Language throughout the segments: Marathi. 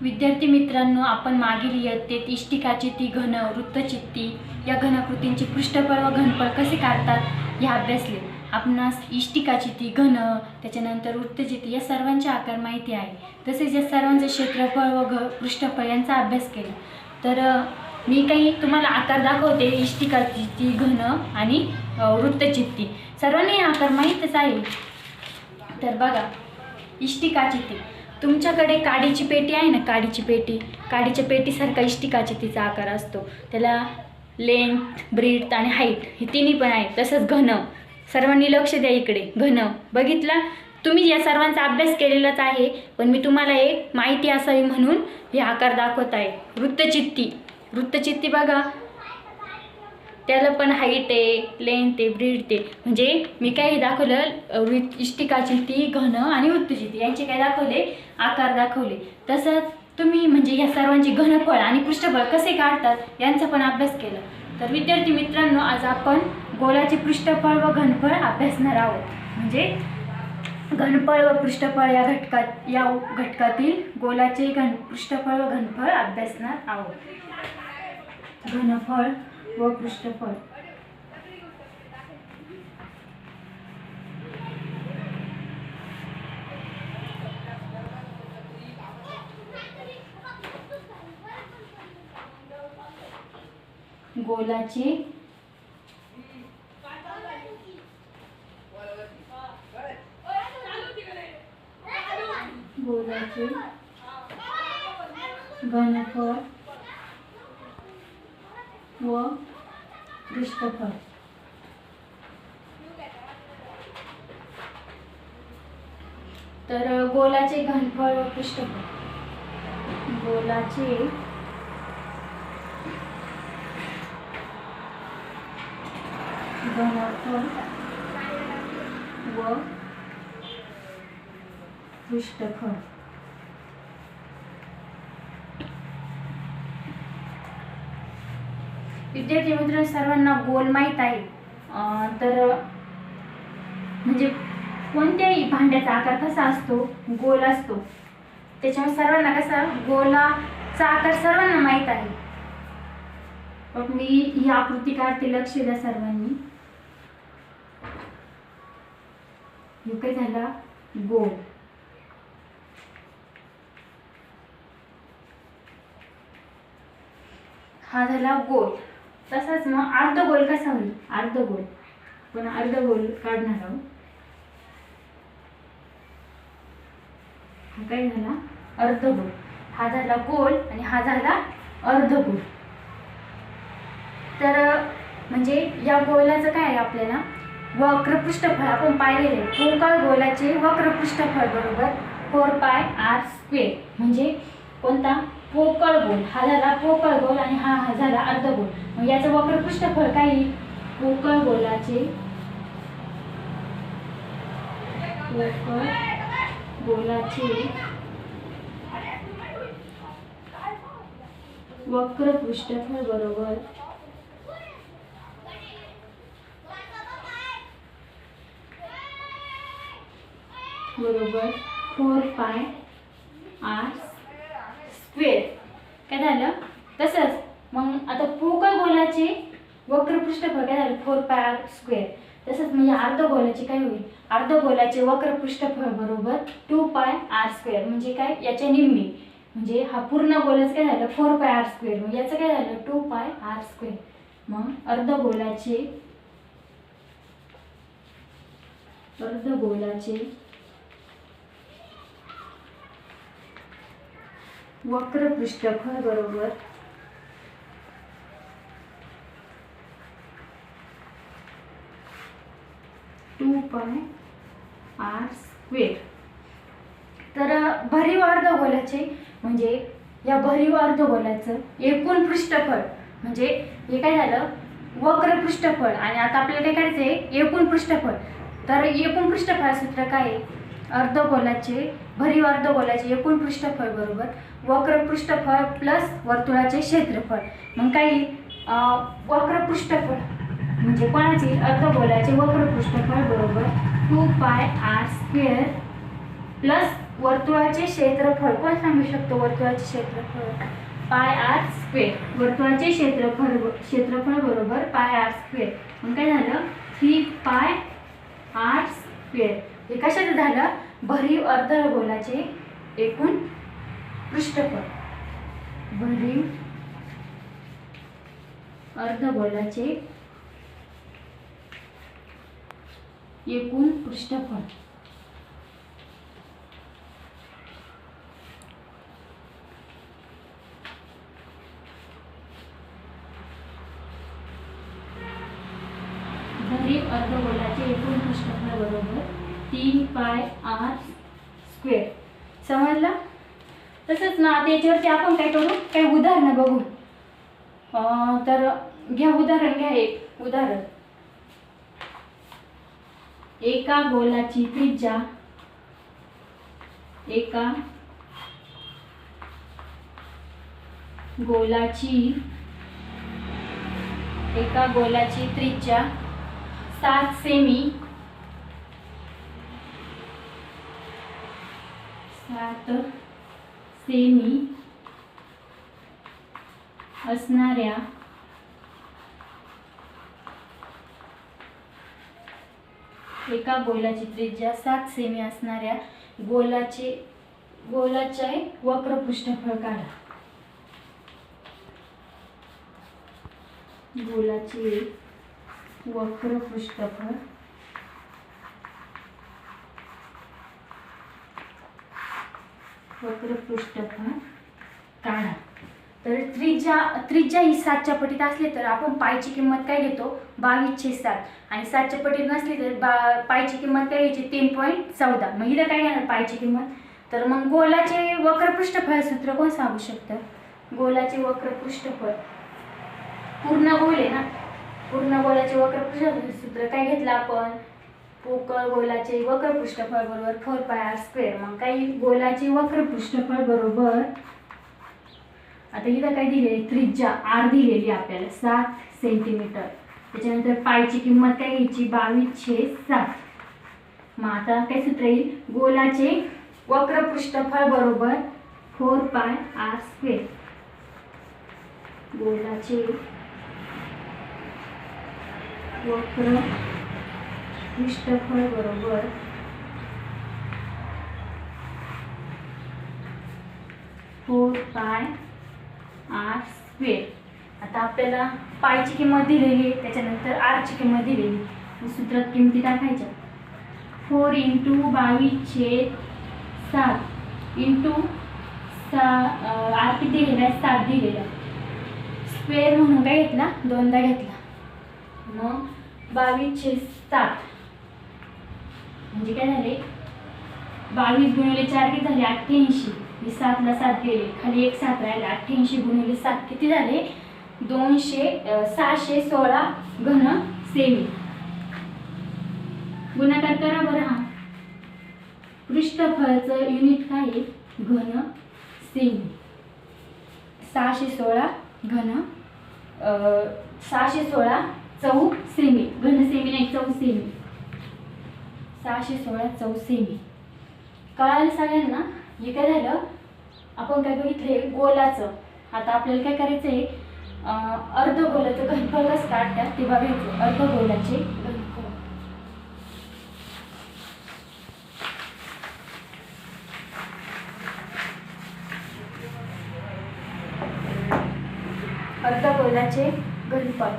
विद्यार्थी मित्रांनो, आपण मागील इयत्तेत इष्टिकाचिती, घन, वृत्तचित्ती या घनकृतींचे पृष्ठफळ व घनफळ कसे काढतात हे अभ्यासले. आपणास इष्टिकाचिती, घन, त्याच्यानंतर वृत्तचित्ती या सर्वांचे आकार माहिती आहे. तसेच या सर्वांचे क्षेत्रफळ व पृष्ठफळ यांचा अभ्यास केला. तर मी काही तुम्हाला आकार दाखवते. इष्टिकाचिती, घन आणि वृत्तचित्ती सर्वांनी आकार माहीतच आहे. तर बघा, इष्टिकाचिती, तुमच्याकडे काडीची पेटी आहे ना, काडीच्या पेटीसारखा इष्टिकाचितीचा आकार असतो. त्याला लेंथ, ब्रीथ आणि हाईट हे तिन्ही पण आहे. तसंच घन, सर्वांनी लक्ष द्या इकडे. घन बघितला तुम्ही, या सर्वांचा अभ्यास केलेलाच आहे, पण मी तुम्हाला एक माहिती असावी म्हणून हे आकार दाखवत आहे. वृत्तचित्ती बघा, त्याला पण हाईट आहे, लेंथ आहे, ब्रीथ आहे. म्हणजे मी काय दाखवलं, इष्टिकाचिती, घन आणि वृत्तचित्ती यांचे काय दाखवले, आकार दाखवले. तसंच तुम्ही म्हणजे या सर्वांचे घनफळ आणि पृष्ठफळ कसे काढतात यांचा पण अभ्यास केला. तर विद्यार्थी मित्रांनो, आज आपण गोलाचे पृष्ठफळ व घनफळ अभ्यासणार आहोत. म्हणजे घनफळ व पृष्ठफळ या घटकातील गोलाचे पृष्ठफळ व घनफळ अभ्यासणार आहोत. घनफळ व पृष्ठफळ. गोलाचे घनफळ व पृष्ठफळ. तर गोलाचे घनफळ व पृष्ठफळ. गोलाचे घनफळ व पृष्ठफळ. विद्यार्थी मित्रांनो, सर्वांना गोल माहीत आहे. तर म्हणजे कोणत्याही भांड्याचा आकार कसा असतो, गोल असतो. त्याच्यामुळे सर्वांना कसा गोलाचा आकार सर्वांना माहीत आहे. मग मी ही आकृती काढते, लक्ष द्या सर्वांनी. हे काय झाला, गोल. हा झाला गोल. तसाच मग अर्धगोल कसा होईल, अर्धगोल. पण अर्धगोल काढणार आहोत. हा काय झाला, अर्धगोल. हा झाला गोल आणि हा झाला अर्धगोल. तर म्हणजे या गोलाचं काय आहे, आपल्याला वक्र पृष्ठफळ आपण पाहिलेले. पोकळ गोलाचे वक्र पृष्ठफळ बरोबर 4πr². म्हणजे कोणता, पोकळ गोल. हा झाला पोकळ गोल आणि हा झाला अर्धगोल. मग याचं वक्र पृष्ठफळ काय येईल, पोकळ गोलाचे वक्र पृष्ठफळ बरोबर 4πr². काय झालं, तसंच मग आता पोकळ गोलाचे वक्र पृष्ठफळ काय झालं, 4πr². तसंच म्हणजे अर्धगोलाचे काय होईल, अर्धगोलाचे वक्र पृष्ठफळ बरोबर 2πr². म्हणजे काय, याच्या निम्मे. म्हणजे हा पूर्ण गोलाच काय झालं, 4πr². मग याचं काय झालं, 2πr². मग अर्धगोलाचे वक्र पृष्ठफळ बरोबर 2πr². तर भरीव अर्धगोलाचे म्हणजे या भरीव अर्धगोलाचं एकूण पृष्ठफळ, म्हणजे हे काय झालं, वक्र पृष्ठफळ. आणि आता आपल्याला काय करायचं आहे, एकूण पृष्ठफळ. तर एकूण पृष्ठफळ सूत्र काय आहे, भरीव अर्धगोलाचे एकूण पृष्ठफळ बरोबर वक्र पृष्ठफळ प्लस वर्तुळाचे क्षेत्रफळ. मग काही वक्र पृष्ठफळ म्हणजे कोणाचे, अर्धगोलाचे वक्र पृष्ठफळ बरोबर 2πr² प्लस वर्तुळाचे क्षेत्रफळ कोण सांगू शकतो? वर्तुळाचे क्षेत्रफळ पाय आर स्क्वेअर. वर्तुळाचे क्षेत्रफळ बरोबर पाय आर स्क्वेअर. मग काय झालं? 3 पाय आर स्क्वेअर. हे कशाचं झालं? भरीव अर्धगोलाचे एकूण पृष्ठफळ. भरीव अर्धगोलाचे एकूण पृष्ठफळ. भरीव अर्धगोलाचे एकूण पृष्ठफळ बरोबर 3 पाय आर स्क्वेअर. समजलं? तसंच ना त्याच्यावरती आपण काय करू? काही उदाहरणं बघू. तर घ्या उदाहरण, घ्या एक उदाहरण. एका गोलाची त्रिज्या त्रिज्या 7 सेमी असणाऱ्या एका गोलाची त्रिज्या 7 सेमी असणाऱ्या गोलाचे वक्र पृष्ठफळ काढा. गोलाचे वक्र पृष्ठफळ काढा. तर त्रिज्या ही 7च्या पटीत असली तर आपण पायची किंमत काय घेतो? 22/7. आणि 7च्या पटीत नसली तर पायची किंमत काय घ्यायची? 3.14. मग इथं काय घेणार पायची किंमत? तर मग गोलाचे वक्र पृष्ठफळ सूत्र कोण सांगू शकतं? गोलाचे वक्र पृष्ठफळ पूर्ण गोल आहे ना. पूर्ण गोलाचे वक्र पृष्ठफळ सूत्र काय घेतलं आपण? पोकळ गोलाचे वक्र पृष्ठफळ बरोबर 4 पाय आर स्क्वेअर. मग काही गोलाचे वक्र पृष्ठफळ बरोबर, आता इथं काय दिले? त्रिज्या आर दिलेली आपल्याला 7 सेंटीमीटर. त्याच्यानंतर पायची किंमत काय घ्यायची? 22/7. मग आता काय सूत्र येईल? गोलाचे वक्र पृष्ठफळ बरोबर 4 पाय आर स्क्वेअर. गोलाचे वक्र पृष्ठफळ बरोबर 4 पाय आर स्क्वेअर. आता आपल्याला पायची किंमत दिलेली आहे, त्याच्यानंतर आरची किंमत दिलेली. सूत्रात किमती टाकायच्या. 4 × 22/7 इंटू आर किती दिलेला आहे? 7 दिलेला. स्क्वेअर म्हणून काय घेतला? 2दा घेतला. मग 22/7 म्हणजे काय झाले? 22 × 4 किती झाले? 88. 7ला 7 गेले, खाली एक 7 राहिले. 88 × 7 किती झाले? 616 घन सेमी. गुणाकार करा बरं. हा पृष्ठफळाचं युनिट काय आहे? घन सेमी. 616 चौ सेमी. घन सेमी नाही, चौ सेमी. 616 चौ सेमी. कळालं सगळ्यांना? हे काय झालं? आपण काय बघितले? गोलाचं. आता आपल्याला काय करायचं आहे? अर्धगोलाचं घनफळ कसं काढतात ते बघायचं. अर्धगोलाचे घनफळ. अर्धगोलाचे घनफळ.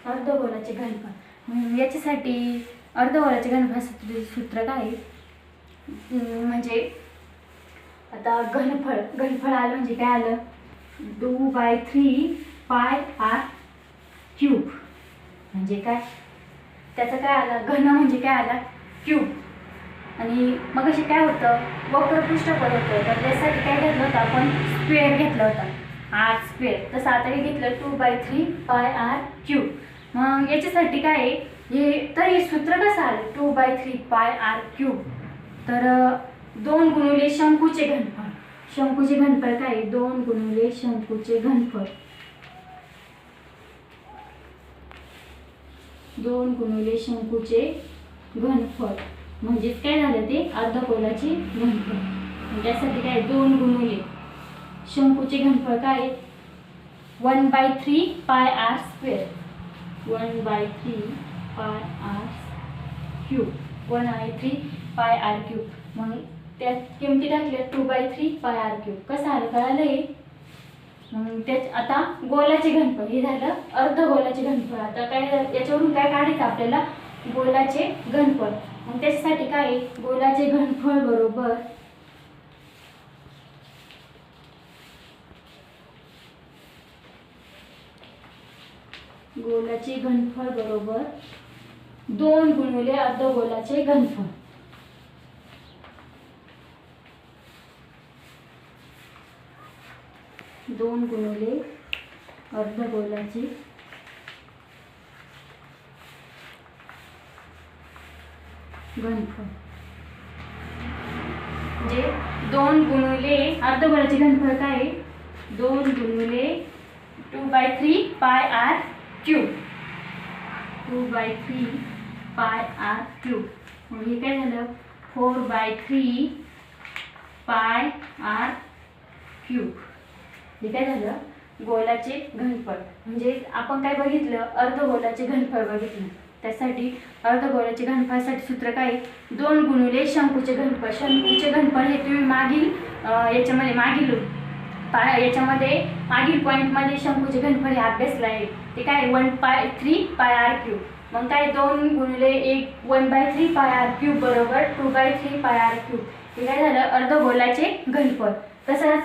अर्धगोलाचे घनफळ याच्यासाठी अर्धगोलाचे घनफळ सूत्र काय? म्हणजे आता घनफळ आलं म्हणजे काय आलं? 2/3 पाय आर क्यूब. म्हणजे काय? त्याचं काय आलं? घन म्हणजे काय आला? क्यूब. आणि मग असे काय होतं? वक्र पृष्ठफळ होतं. तर त्यासाठी काय घेतलं होतं आपण? स्क्वेअर घेतलं होता, आर स्क्वेअर. तसं आता हे घेतलं 2/3 पाय आर क्यूब. मग याच्यासाठी काय आहे? तर हे सूत्र कसं आलं 2/3 पाय आर क्यूब. तर 2 गुणिले शंकूचे घनफळ. शंकूचे घनफळ काय 2 गुणिले शंकूचे घनफळ. 2 गुणिले शंकूचे घनफळ म्हणजेच काय झालं ते अर्धगोलाचे घनफळ. त्यासाठी काय 2 गुणिले शंकूचे घनफळ काय 1/3 पाय आर स्क्वेअर. 1/3 पाय आर क्यूब. 1/3 पाय आर क्यूब. मग त्यात किमती टाकल्या 2/3 पाय आर क्यूब. कसं आलं कळालं हे. मग त्यात आता गोलाचे घनफळ हे झालं अर्धगोलाचे घनफळ. आता काय याच्यावरून काय काढायचं आपल्याला गोलाचे घनफळ. मग त्याच्यासाठी काय गोलाचे घनफळ बरोबर गोलाचे घनफळ बरोबर 2 गुणिले अर्धगोलाचे घनफळ. 2 गुणिले अर्धगोलाचे घनफळ. म्हणजे 2 गुणिले अर्धगोलाचे घनफळ काय 2 गुणिले 2/3 पाय आर क्यूब. 2/3 पाय आर क्यूब. मग हे काय झालं 4/3 पाय आर क्यूब. हे काय झालं गोलाचे घनफळ. म्हणजे आपण काय बघितलं अर्धगोलाचे घनफळ बघितलं. त्यासाठी अर्धगोलाचे घनफळासाठी सूत्र काय 2 गुणिले शंकूचे घनफळ. शंकूचे घनफळ हे तुम्ही मागील याच्यामध्ये मागील पॉईंटमध्ये शंकूचे घनफळ हे अभ्यासलं आहे. ते काय 1/3 पाय आर क्यूब. मग काय 2 गुणिले 1/3 पाय आर क्यूब बरोबर 2/3 पाय आर क्यूब. हे काय झालं अर्धगोलाचे घनफळ. तसंच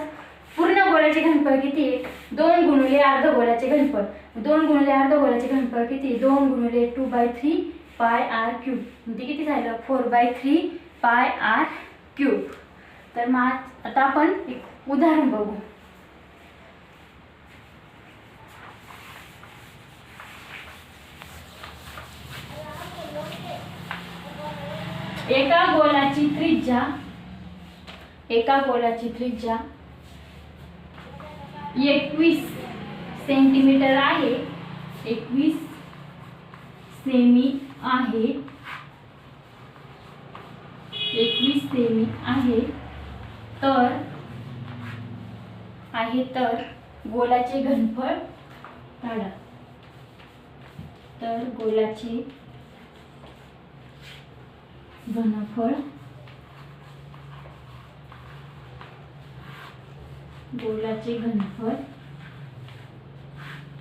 पूर्ण गोलाचे घनफळ किती आहे 2 गुणिले अर्धगोलाचे घनफळ. 2 गुणिले अर्धगोलाचे घनफळ किती 2 गुणिले 2/3 पाय आर क्यूब. म्हणजे किती झालं 4/3 पाय आर क्यूब. तर मग आता आपण एक उदाहरण बघू. एका गोलाची त्रिज्या 21 सेंटीमीटर आहे. 21 सेमी आहे. 21 सेमी आहे. तर गोलाचे घनफळ काढा. तर गोलाचे घनफळ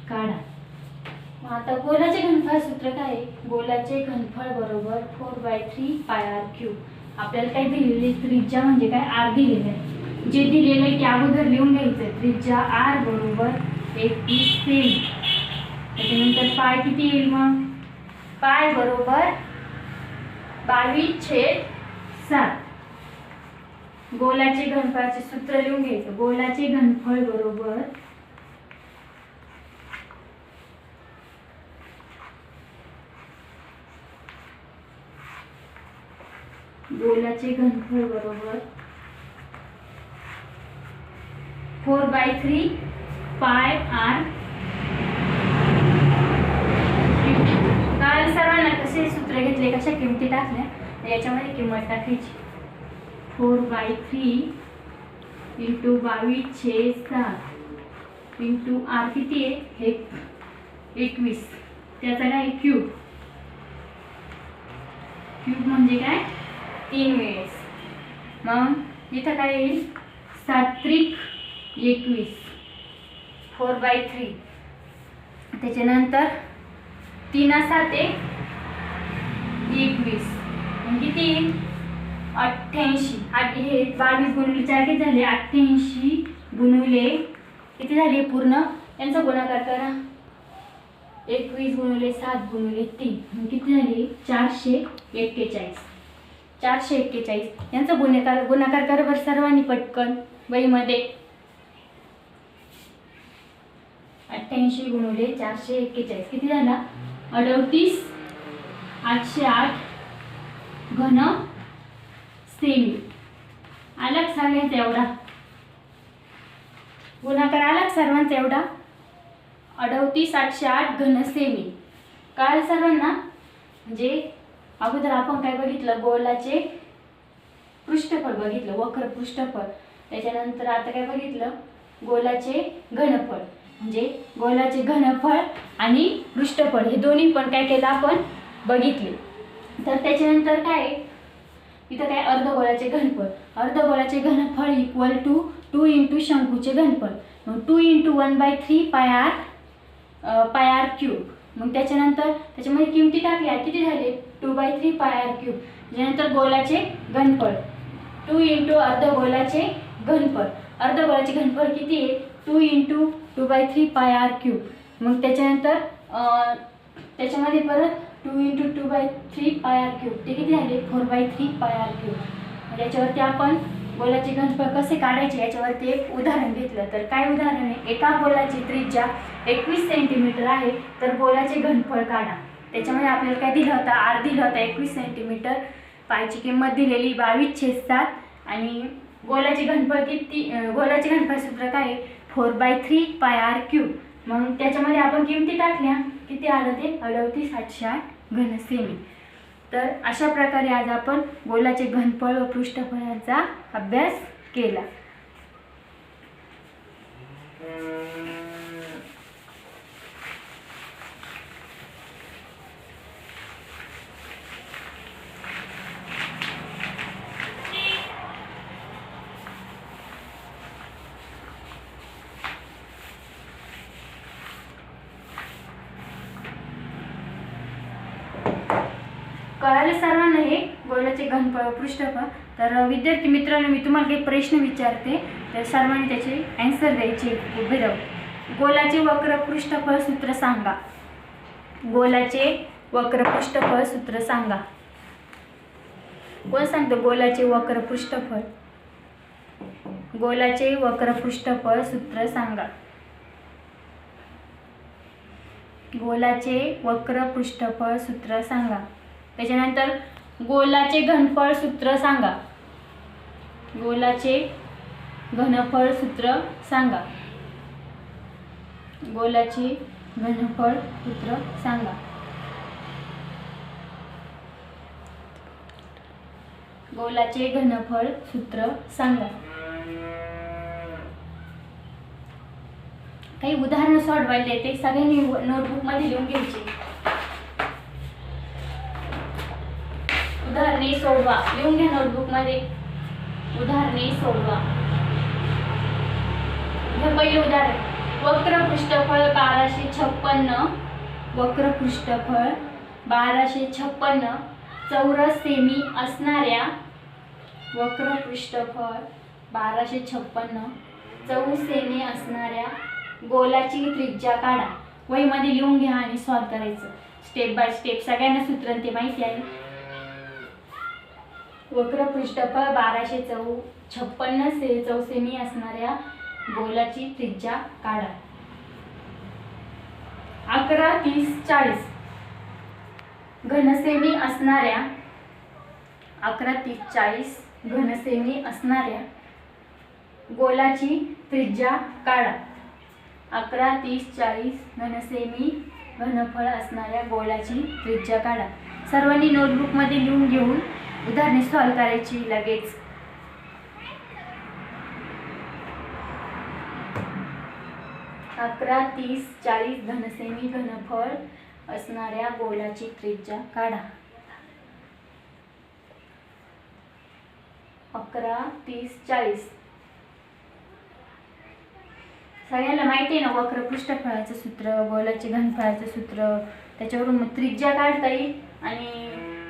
काढा. आता गोलाचे घनफळ सूत्र काय गोलाचे घनफळ बरोबर 4/3 पाय आर क्यूब. आपल्याला काय दिलेले त्रिज्या म्हणजे काय आर दिलेलं आहे. जे दिलेलं आहे ते अगोदर लिहून घ्यायचं. त्रिज्या आर बरोबर 21 सेमी. त्याच्यानंतर पाय किती येईल मग पाय बरोबर 22/7. गोलाचे घनफळाचे सूत्र लिहून घ्यायचं. गोलाचे घनफळ बरोबर गोलाचे घनफळ बरोबर 4/3 पाय आर. काल सर्वांना कसे सूत्र घेतले कशा किमती टाकल्या याच्यामध्ये किंमत टाकायची. 4/3 इंटू 22/7 इंटू आर किती आहे 21. त्याचा काय क्यूब. क्यूब म्हणजे काय 3 वेळेस. मग इथं काय येईल 7×21 4/3. त्याच्यानंतर 3×7 21. किती येईल 88. हे 22 गुणिले 4 किती झाले 88 गुणिले किती झाले पूर्ण यांचा गुणाकार करा 21 गुणिले 7 गुणिले 3 किती झाली 441. 441 यांचा गुणाकार करा बरं सर्वांनी पटकन वहीमध्ये. 88 गुणिले 441 किती झाला 38 808 घन सेमी. आला सगळ्यांचा एवढा गुणाकार आला सर्वांचा एवढा 38808 घन सेमी. काय सर्वांना? म्हणजे अगोदर आपण काय बघितलं, गोलाचे पृष्ठफळ बघितलं, वक्र पृष्ठफळ. त्याच्यानंतर आता काय बघितलं, गोलाचे घनफळ. म्हणजे गोलाचे घनफळ आणि पृष्ठफळ हे दोन्ही पण काय केलं आपण बघितले. तर त्याच्यानंतर काय इथं काय अर्धगोलाचे घनफळ. अर्धगोलाचे घनफळ इक्वल टू 2 इंटू शंकूचे घनफळ. मग 2 इंटू 1/3 पाय आर क्यूब. मग त्याच्यानंतर त्याच्यामध्ये किमती टाकल्या, किती झाले 2/3 पाय आर क्यूब. त्याच्यानंतर गोलाचे घनफळ 2 इंटू अर्धगोलाचे घनफळ. अर्धगोलाचे घनफळ किती आहे 2 इंटू 2/3 पाय आर क्यूब. मग त्याच्यानंतर त्याच्यामध्ये परत 2 इंटू 2/3 पाय आर क्यूब, ते किती झाले 4/3 पाय आर क्यूब. याच्यावरती आपण गोलाचे घनफळ कसे काढायचे याच्यावरती एक उदाहरण घेतलं. तर काय उदाहरण आहे, एका गोलाची त्रिज्या 21 सेंटीमीटर आहे, तर गोलाचे घनफळ काढा. त्याच्यामध्ये आपल्याला काय दिलं होतं, आर दिलं होतं 21 सेंटीमीटर. पायची किंमत दिलेली 22/7 आणि गोलाचे घनफळ किती, गोलाचे घनफळ सूत्र काय 4/3 पाय आर क्यूब. मग त्याच्यामध्ये आपण किमती टाकल्या, किती आलं ते 38808 घन सेमी. तर अशा प्रकारे आज आपण गोलाचे घनफळ व पृष्ठफळाचा अभ्यास केला. कळाले सर्वांना हे गोलाचे घनफळ पृष्ठफळ. तर विद्यार्थी मित्रांनो, मी तुम्हाला काही प्रश्न विचारते, तर सर्वांनी त्याचे आन्सर द्यायचे. उभे राहू. गोलाचे वक्र पृष्ठफळ सूत्र सांगा. गोलाचे वक्र पृष्ठफळ सूत्र सांगा. कोण सांगतो गोलाचे वक्र पृष्ठफळ? गोलाचे वक्र पृष्ठफळ सूत्र सांगा. गोलाचे वक्र पृष्ठफळ सूत्र सांगा. त्याच्यानंतर गोलाचे घनफळ सूत्र सांगा. गोलाचे घनफळ सूत्र सांगा. गोलाचे घनफळ सूत्र सांगा. गोलाचे घनफळ सूत्र सांगा. काही उदाहरणं सोडवायला ते सगळ्यांनी नोटबुक मध्ये लिहून घ्यायचे. उदाहरणे सोडवा, लिहून घ्या नोटबुक मध्ये. उदाहरणे सोडवा. हे पहिले उदाहरण, वक्र पृष्ठफळ 1256, वक्र पृष्ठफळ 1256 चौरस सेमी असणाऱ्या, वक्र पृष्ठफळ 1256 चौरस सेमी असणाऱ्या गोलाची त्रिज्या काढा. वहीमध्ये लिहून घ्या आणि सॉल्व करायचं स्टेप बाय स्टेप. सगळ्यांना सूत्र ते माहिती आहे. वक्र पृष्ठफळ 1256 चौसेमी असणाऱ्या गोलाची त्रिज्या काढा. 11, 30, 40 घनसेमी असणाऱ्या, 11, 30, 40 घनसेमी असणाऱ्या गोलाची त्रिज्या काढा. 11, 30, 40 घनसेमी घनफळ असणाऱ्या गोलाची त्रिज्या काढा. सर्वांनी नोटबुक मध्ये लिहून घेऊन उदाहरणे सॉल्व करायची लगेच. अकरा, 30, 40 घनसेमी घनफळ असणाऱ्या गोलाची त्रिज्या काढा. 11, 30, 40 सगळ्यांना माहिती आहे ना, वक्र पृष्ठफळाचं सूत्र, गोलाचे घनफळाचं सूत्र, त्याच्यावरून मग त्रिज्या काढता येईल. आणि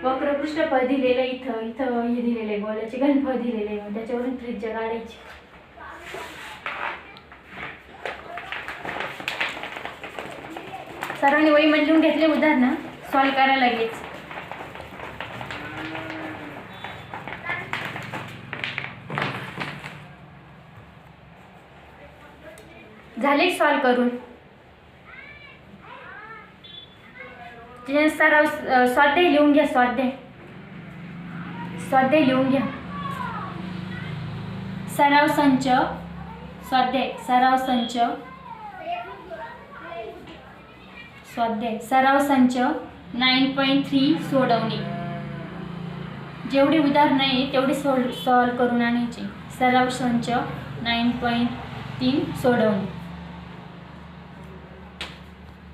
वक्र पृष्ठफळ दिलेलं इथं इथं हे दिलेले, गोलाचे घनफळ दिलेले, मग त्याच्यावरून त्रिज्या काढायची. सर्वांनी वहीमध्ये लिहून घेतले उदाहरण, सॉल्व करा लगेच. झाले सॉल्व करून? त्याच्यानंतर सराव स्वाध्याय लिहून घ्या. स्वाध्याय लिहून घ्या. सराव संच स्वाध्याय सराव संच 9.3 सोडवणे. जेवढी उदाहरणं आहे तेवढी सॉल्व करून आणायची. सराव संच 9.3 सोडवणे.